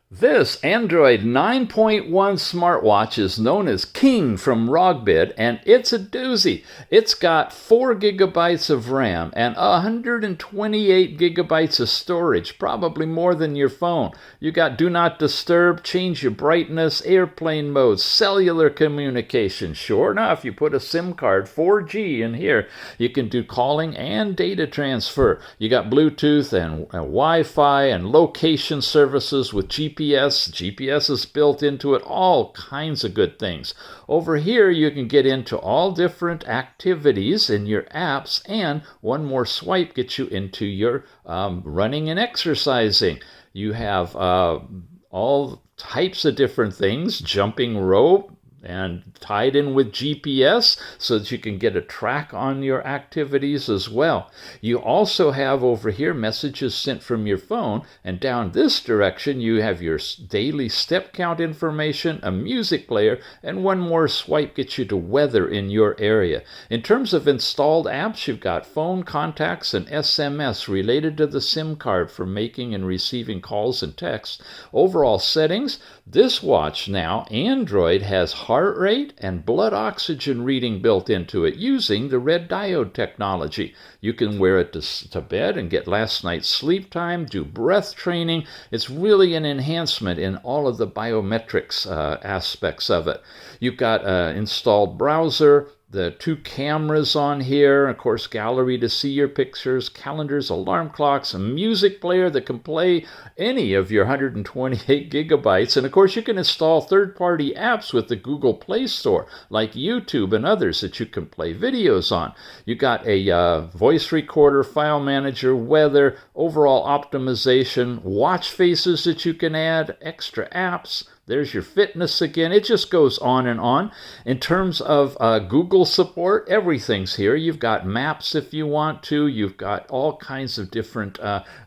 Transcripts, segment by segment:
This Android 9.1 smartwatch is known as King from ROGBID, and it's a doozy. It's got 4 gigabytes of RAM and 128 gigabytes of storage, probably more than your phone. You got Do Not Disturb, change your brightness, airplane mode, cellular communication. Sure enough, you put a SIM card, 4G in here, you can do calling and data transfer. You got Bluetooth and Wi-Fi and location services with GPS. GPS is built into it, all kinds of good things. Over here, you can get into all different activities in your apps, and one more swipe gets you into your running and exercising. You have all types of different things, jumping rope, and tied in with GPS so that you can get a track on your activities as well. You also have over here messages sent from your phone, and down this direction you have your daily step count information, a music player, and one more swipe gets you to weather in your area. In terms of installed apps, you've got phone contacts and SMS related to the SIM card for making and receiving calls and texts. Overall settings, this watch now, Android, has heart rate and blood oxygen reading built into it using the red diode technology. You can wear it to bed and get last night's sleep time, do breath training. It's really an enhancement in all of the biometrics aspects of it. You've got an installed browser, the 2 cameras on here, of course, gallery to see your pictures, calendars, alarm clocks, a music player that can play any of your 128 gigabytes. And of course, you can install third-party apps with the Google Play Store, like YouTube and others that you can play videos on. You got a voice recorder, file manager, weather, overall optimization, watch faces that you can add, extra apps. There's your fitness again. It just goes on and on. In terms of Google support, everything's here. You've got maps if you want to. You've got all kinds of different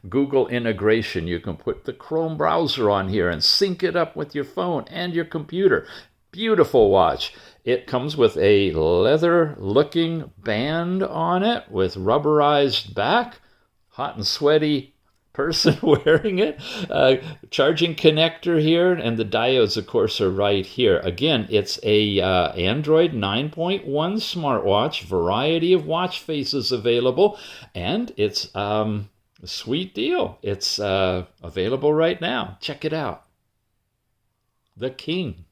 Google integration. You can put the Chrome browser on here and sync it up with your phone and your computer. Beautiful watch. It comes with a leather-looking band on it with rubberized back. Hot and sweaty person wearing it, charging connector here, and the diodes, of course, are right here. Again, it's a Android 9.1 smartwatch, variety of watch faces available, and it's a sweet deal. It's available right now. Check it out. The King.